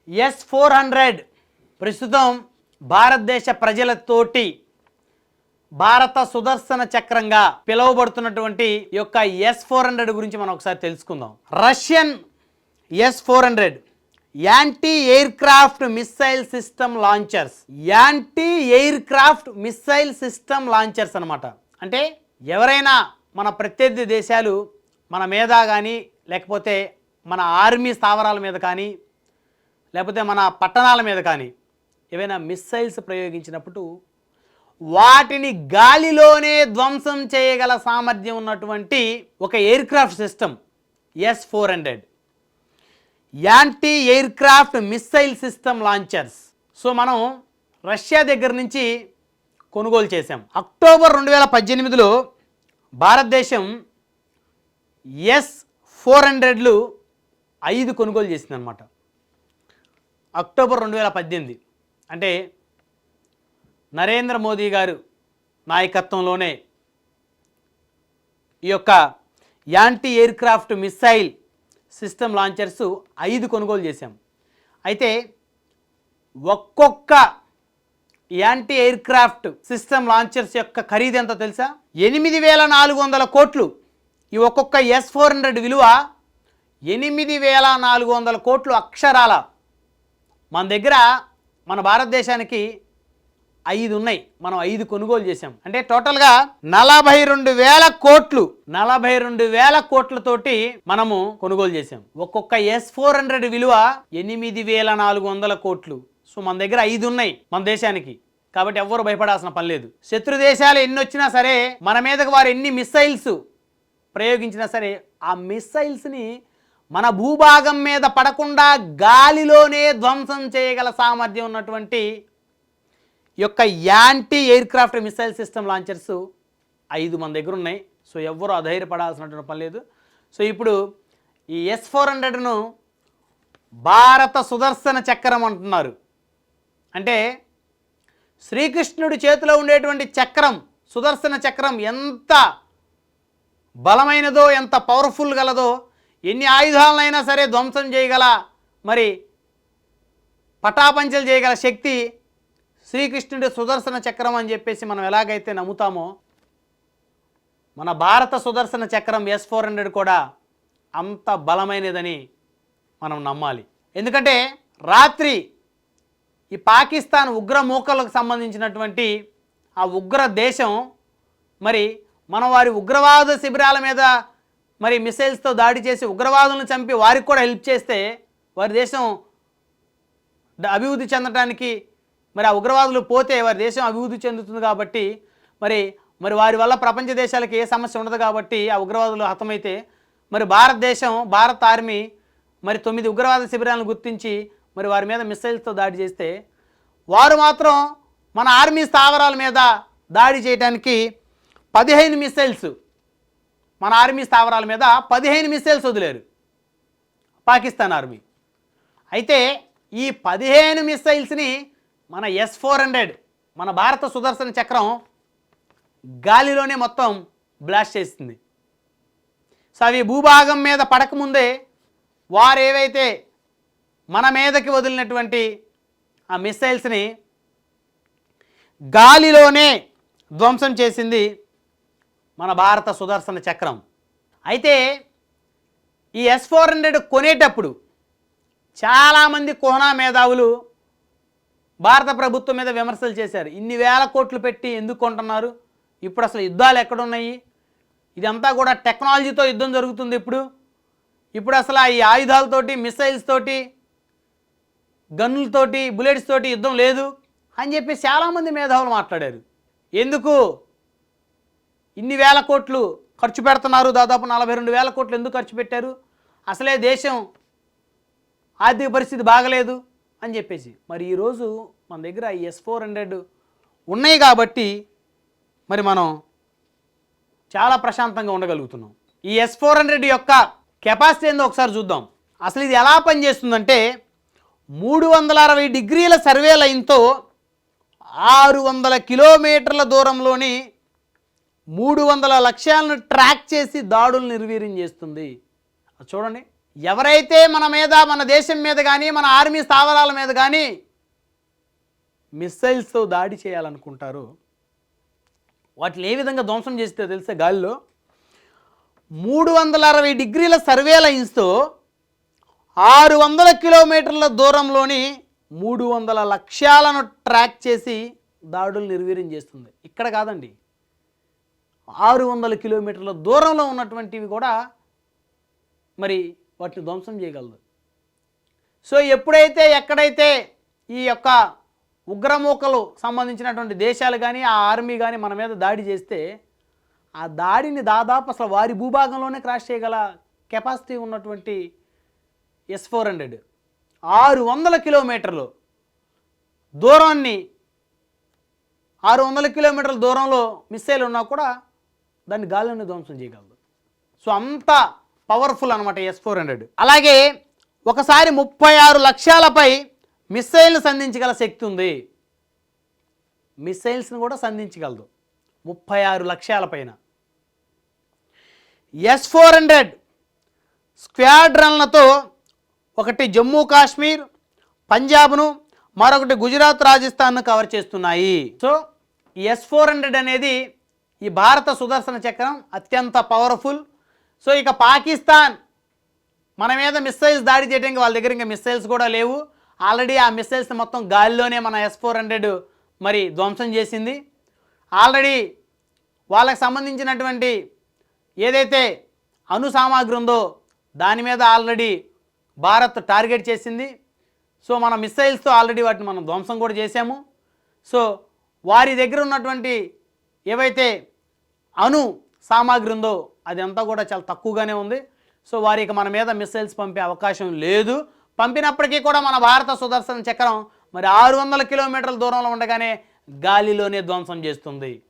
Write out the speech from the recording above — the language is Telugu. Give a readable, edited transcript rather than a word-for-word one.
S-400 ప్రస్తుతం భారతదేశ ప్రజలతోటి భారత సుదర్శన చక్రంగా పిలువబడుతున్నటువంటి ఈ యొక్క S-400 గురించి మనం ఒకసారి తెలుసుకుందాం. Russian S-400 anti air craft missile system launchers. Anti air craft missile system launchers అనమాట. అంటే ఎవరైనా మన ప్రత్యర్థి దేశాలు మన మీద కానీ లేకపోతే మన ఆర్మీ స్థావరాల మీద కానీ లేకపోతే మన పట్టణాల మీద కానీ ఏవైనా మిస్సైల్స్ ప్రయోగించినప్పుడు వాటిని గాలిలోనే ధ్వంసం చేయగల సామర్థ్యం ఉన్నటువంటి ఒక air craft system S-400 anti air craft missile system launchers. So మనం రష్యా దగ్గర నుంచి కొనుగోలు చేసాం. అక్టోబర్ 2018లో భారతదేశం S-400లు 5 కొనుగోలు చేసింది అనమాట. అక్టోబర్ 2018 అంటే నరేంద్ర మోదీ గారు నాయకత్వంలోనే ఈ యొక్క anti air craft missile system launchers 5 కొనుగోలు చేశాం. అయితే ఒక్కొక్క anti air craft system launchers యొక్క ఖరీదు ఎంతో తెలుసా? 8,400 కోట్లు. ఈ ఒక్కొక్క S-400 విలువ 8,400 కోట్లు అక్షరాల. మన దగ్గర మన భారతదేశానికి 5 ఉన్నాయి, మనం 5 కొనుగోలు చేసాం. అంటే టోటల్గా 42,000 కోట్లు, 42,000 కోట్లతోటి మనము కొనుగోలు చేసాం. ఒక్కొక్క S-400 విలువ 8,400 కోట్లు. సో మన దగ్గర 5 ఉన్నాయి మన దేశానికి, కాబట్టి ఎవ్వరు భయపడాల్సిన పని లేదు. శత్రు దేశాలు ఎన్ని వచ్చినా సరే, మన మీదకి వారు ఎన్ని మిస్సైల్స్ ప్రయోగించినా సరే, ఆ మిస్సైల్స్ని మన భూభాగం మీద పడకుండా గాలిలోనే ధ్వంసం చేయగల సామర్థ్యం ఉన్నటువంటి ఈ యొక్క anti air craft missile system launchers 5 మన దగ్గర ఉన్నాయి. సో ఎవ్వరూ అధైర్యపడాల్సినటువంటి పని లేదు. సో ఇప్పుడు ఈ S-400ను భారత సుదర్శన చక్రం అంటున్నారు. అంటే శ్రీకృష్ణుడి చేతిలో ఉండేటువంటి చక్రం, సుదర్శన చక్రం ఎంత బలమైనదో, ఎంత పవర్ఫుల్ గలదో, ఎన్ని ఆయుధాలనైనా సరే ధ్వంసం చేయగల, మరి పటాపంచలు చేయగల శక్తి శ్రీకృష్ణుడి సుదర్శన చక్రం అని చెప్పేసి మనం ఎలాగైతే నమ్ముతామో, మన భారత సుదర్శన చక్రం S-400 కూడా అంత బలమైనదని మనం నమ్మాలి. ఎందుకంటే రాత్రి ఈ పాకిస్తాన్ ఉగ్ర మూకలకు సంబంధించినటువంటి ఆ ఉగ్ర దేశం మరి మనం వారి ఉగ్రవాద శిబిరాల మీద మరి మిసైల్స్తో దాడి చేసి ఉగ్రవాదులను చంపి వారికి కూడా హెల్ప్ చేస్తే వారి దేశం అభివృద్ధి చెందడానికి, మరి ఆ ఉగ్రవాదులు పోతే వారి దేశం అభివృద్ధి చెందుతుంది. కాబట్టి మరి వారి వల్ల ప్రపంచ దేశాలకు ఏ సమస్య ఉండదు. కాబట్టి ఆ ఉగ్రవాదులు హతమైతే మరి భారతదేశం, భారత ఆర్మీ మరి 9 ఉగ్రవాద శిబిరాలను గుర్తించి మరి వారి మీద మిసైల్స్తో దాడి చేస్తే, వారు మాత్రం మన ఆర్మీ స్థావరాల మీద దాడి చేయడానికి 15 మిసైల్స్, మన ఆర్మీ స్థావరాల మీద 15 మిసైల్స్ వదిలేరు పాకిస్తాన్ ఆర్మీ. అయితే ఈ 15 మిసైల్స్ని మన S-400, మన భారత సుదర్శన చక్రం గాలిలోనే మొత్తం బ్లాస్ట్ చేస్తుంది. సో అవి భూభాగం మీద పడకముందే వారు ఏవైతే మన మీదకి వదిలినటువంటి ఆ మిసైల్స్ని గాలిలోనే ధ్వంసం చేసింది మన భారత సుదర్శన చక్రం. అయితే ఈ S-400 కొనేటప్పుడు చాలామంది కోహనా మేధావులు భారత ప్రభుత్వం మీద విమర్శలు చేశారు. ఇన్ని వేల కోట్లు పెట్టి ఎందుకు కొంటున్నారు? ఇప్పుడు అసలు యుద్ధాలు ఎక్కడున్నాయి? ఇదంతా కూడా టెక్నాలజీతో యుద్ధం జరుగుతుంది. ఇప్పుడు అసలు ఈ ఆయుధాలతోటి, మిసైల్స్ తోటి, గన్నులతోటి, బుల్లెట్స్ తోటి యుద్ధం లేదు అని చెప్పి చాలామంది మేధావులు మాట్లాడారు. ఎందుకు ఇన్ని వేల కోట్లు ఖర్చు పెడుతున్నారు? దాదాపు 42,000 కోట్లు ఎందుకు ఖర్చు పెట్టారు? అసలే దేశం ఆర్థిక పరిస్థితి బాగలేదు అని చెప్పేసి. మరి ఈరోజు మన దగ్గర ఈ S-400 ఉన్నాయి కాబట్టి మరి మనం చాలా ప్రశాంతంగా ఉండగలుగుతున్నాం. ఈ S-400 యొక్క కెపాసిటీ ఏందో ఒకసారి చూద్దాం. అసలు ఇది ఎలా పనిచేస్తుందంటే 360 డిగ్రీల సర్వే లైన్తో 600 కిలోమీటర్ల దూరంలోని 300 లక్ష్యాలను ట్రాక్ చేసి దాడులు నిర్వీర్యం చేస్తుంది. చూడండి ఎవరైతే మన మీద, మన దేశం మీద కానీ, మన ఆర్మీ స్థావరాల మీద కానీ మిస్సైల్స్తో దాడి చేయాలనుకుంటారో వాటిని ఏ విధంగా ధ్వంసం చేస్తే తెలిసే గాలిలో 360 డిగ్రీల సర్వే లైన్స్తో 600 కిలోమీటర్ల దూరంలోని 300 లక్ష్యాలను ట్రాక్ చేసి దాడులు నిర్వీర్యం చేస్తుంది. ఇక్కడ కాదండి, 600 కిలోమీటర్ల దూరంలో ఉన్నటువంటివి కూడా మరి వాటిని ధ్వంసం చేయగలదు. సో ఎప్పుడైతే ఎక్కడైతే ఈ యొక్క ఉగ్రమూకలు సంబంధించినటువంటి దేశాలు కానీ, ఆ ఆర్మీ కానీ మన మీద దాడి చేస్తే ఆ దాడిని దాదాపు అసలు వారి భూభాగంలోనే క్రాష్ చేయగల కెపాసిటీ ఉన్నటువంటి S-400 600 కిలోమీటర్లు దూరాన్ని, 600 కిలోమీటర్ల దూరంలో మిస్సైల్ ఉన్నా కూడా దాన్ని గాలిలోనే ధ్వంసం చేయగలదు. సో అంత పవర్ఫుల్ అనమాట S-400. అలాగే ఒకసారి 36 లక్ష్యాలపై మిస్సైల్ని సంధించగల శక్తి ఉంది. మిస్సైల్స్ని కూడా సంధించగలదు 36 లక్ష్యాల పైన. S-400 స్క్వాడ్రన్లతో ఒకటి జమ్మూ కాశ్మీర్, పంజాబ్ను, మరొకటి గుజరాత్, రాజస్థాన్ను కవర్ చేస్తున్నాయి. సో ఈ S-400 అనేది ఈ భారత సుదర్శన చక్రం అత్యంత పవర్ఫుల్. సో ఇక పాకిస్తాన్ మన మీద మిస్సైల్స్ దాడి చేయడానికి వాళ్ళ దగ్గర ఇంకా మిస్సైల్స్ కూడా లేవు. ఆల్రెడీ ఆ మిస్సైల్స్ మొత్తం గాలిలోనే మన S-400 మరి ధ్వంసం చేసింది. ఆల్రెడీ వాళ్ళకి సంబంధించినటువంటి ఏదైతే అణు సామాగ్రి ఉందో దాని మీద ఆల్రెడీ భారత్ టార్గెట్ చేసింది. సో మన మిస్సైల్స్తో ఆల్రెడీ వాటిని మనం ధ్వంసం కూడా చేసాము. సో వారి దగ్గర ఉన్నటువంటి ఏవైతే అణు సామాగ్రి ఉందో అది అంతా కూడా చాలా తక్కువగానే ఉంది. సో వారికి మన మీద మిస్సైల్స్ పంపే అవకాశం లేదు. పంపినప్పటికీ కూడా మన భారత సుదర్శన చక్రం మరి 600 కిలోమీటర్ల దూరంలో ఉండగానే గాలిలోనే ధ్వంసం చేస్తుంది.